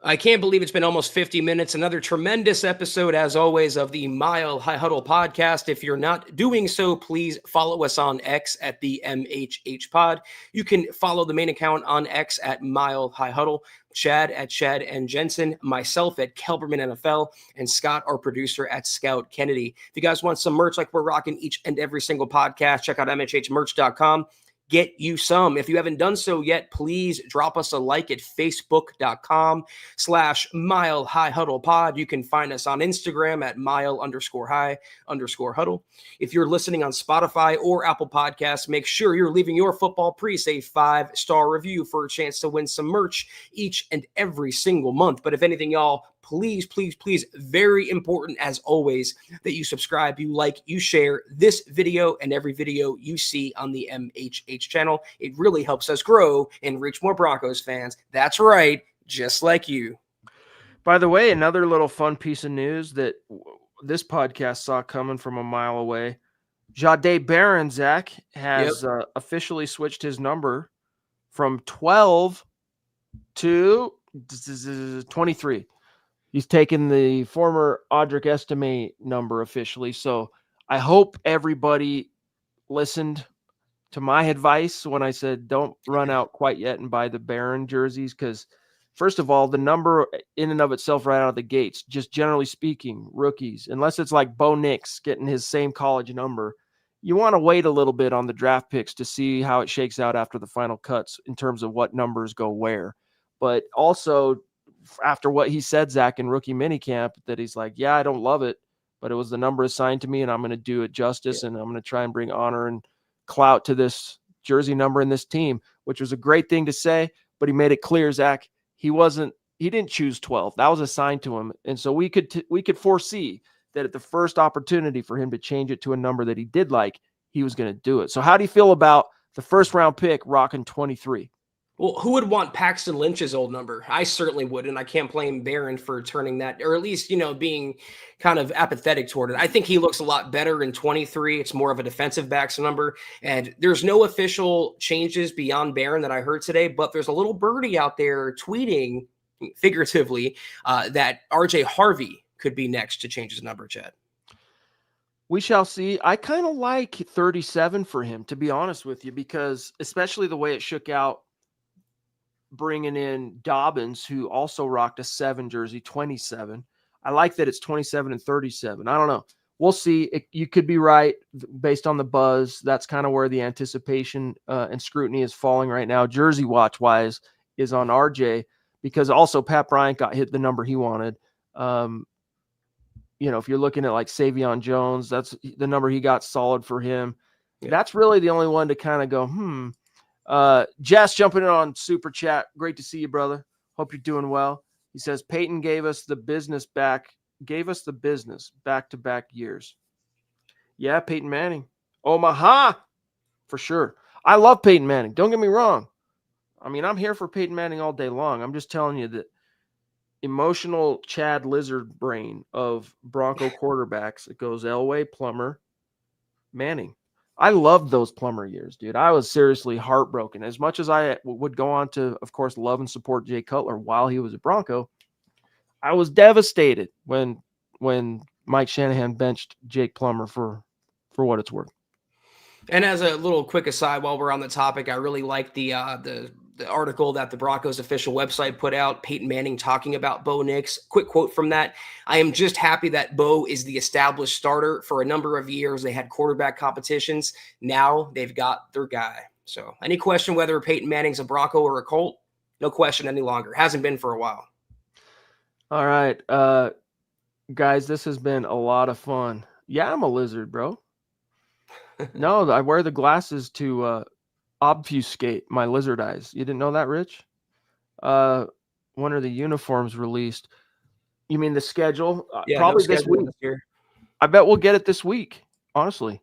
I can't believe it's been almost 50 minutes. Another tremendous episode, as always, of the Mile High Huddle podcast. If you're not doing so, please follow us on X at the MHH Pod. You can follow the main account on X at Mile High Huddle, Chad at Chad and Jensen, myself at Kelberman NFL, and Scott, our producer, at Scout Kennedy. If you guys want some merch like we're rocking each and every single podcast, check out MHHmerch.com. Get you some. If you haven't done so yet, please drop us a like at facebook.com/Mile High Huddle Pod. You can find us on Instagram at mile_high_huddle. If you're listening on Spotify or Apple Podcasts, make sure you're leaving your football priest a 5-star review for a chance to win some merch each and every single month. But if anything, y'all, please, very important as always, that you subscribe, you like, you share this video and every video you see on the MHH channel. It really helps us grow and reach more Broncos fans. That's right, just like you. By the way, another little fun piece of news that this podcast saw coming from a mile away. Jahdae Barron, Zach, has officially switched his number from 12 to 23. He's taken the former Audric Estime number officially. So I hope everybody listened to my advice when I said don't run out quite yet and buy the Barron jerseys, because first of all, the number in and of itself right out of the gates, just generally speaking, rookies, unless it's like Bo Nix getting his same college number, you want to wait a little bit on the draft picks to see how it shakes out after the final cuts in terms of what numbers go where. But also, after what he said, Zach, in rookie minicamp, that he's like, yeah, I don't love it, but it was the number assigned to me, and I'm going to do it justice, and I'm going to try and bring honor and clout to this jersey number in this team, which was a great thing to say, but he made it clear, Zach, he didn't choose 12. That was assigned to him. And so we could foresee that at the first opportunity for him to change it to a number that he did like, he was going to do it. So how do you feel about the first round pick rocking 23? Well, who would want Paxton Lynch's old number? I certainly would, and I can't blame Barron for turning that, or at least, being kind of apathetic toward it. I think he looks a lot better in 23. It's more of a defensive backs number, and there's no official changes beyond Barron that I heard today, but there's a little birdie out there tweeting, figuratively, that RJ Harvey could be next to change his number, Chad. We shall see. I kind of like 37 for him, to be honest with you, because especially the way it shook out, bringing in Dobbins, who also rocked a 7 jersey, 27. I like that it's 27 and 37. I don't know. We'll see. You could be right based on the buzz. That's kind of where the anticipation and scrutiny is falling right now. Jersey watch wise is on RJ, because also Pat Bryant got hit the number he wanted. If you're looking at like Savion Jones, that's the number he got solid for him. Yeah. That's really the only one to kind of go, Jess jumping in on Super Chat. Great to see you, brother. Hope you're doing well. He says Peyton gave us the business back-to-back years. Yeah, Peyton Manning. Omaha, for sure. I love Peyton Manning. Don't get me wrong. I mean, I'm here for Peyton Manning all day long. I'm just telling you that emotional Chad lizard brain of Bronco quarterbacks, it goes Elway, Plummer, Manning. I loved those Plummer years, dude. I was seriously heartbroken. As much as I would go on to, of course, love and support Jay Cutler while he was a Bronco, I was devastated when Mike Shanahan benched Jake Plummer for what it's worth. And as a little quick aside, while we're on the topic, I really like the article that the Broncos official website put out, Peyton Manning talking about Bo Nix. Quick quote from that: I am just happy that Bo is the established starter. For a number of years, they had quarterback competitions. Now they've got their guy. So any question whether Peyton Manning's a Bronco or a Colt? No question any longer. Hasn't been for a while. All right. Guys, this has been a lot of fun. Yeah, I'm a lizard, bro. No, I wear the glasses to obfuscate my lizard eyes. You didn't know that, Rich? When are the uniforms released? You mean the schedule? Yeah, probably no this week. this year. I bet we'll get it this week, honestly.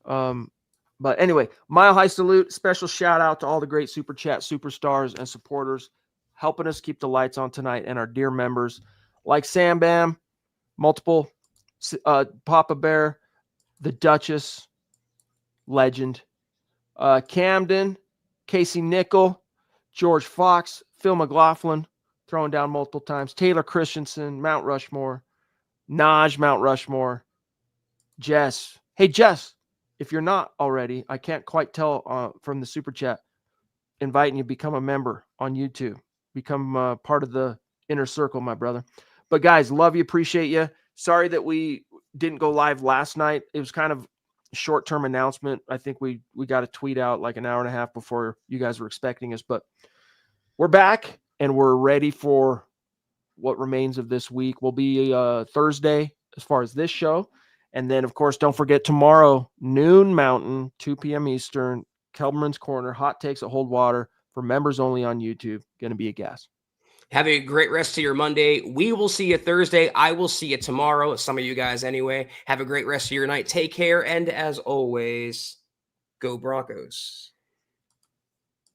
But anyway, Mile High salute. Special shout out to all the great Super Chat superstars and supporters helping us keep the lights on tonight, and our dear members like Sam Bam, multiple, Papa Bear, the Duchess, legend, Camden, Casey Nickel, George Fox, Phil McLaughlin, throwing down multiple times, Taylor Christensen, Mount Rushmore, Naj, Mount Rushmore, Jess. Hey, Jess, if you're not already, I can't quite tell from the Super Chat, inviting you to become a member on YouTube. Become part of the inner circle, my brother. But guys, love you, appreciate you. Sorry that we didn't go live last night. It was kind of a short-term announcement. I think we got a tweet out like an hour and a half before you guys were expecting us. But we're back, and we're ready for what remains of this week. Will be Thursday as far as this show. And then, of course, don't forget tomorrow, noon Mountain, 2 p.m. Eastern, Kelberman's Corner, hot takes that hold water for members only on YouTube. Going to be a gas. Have a great rest of your Monday. We will see you Thursday. I will see you tomorrow. Some of you guys anyway. Have a great rest of your night. Take care. And as always, go Broncos.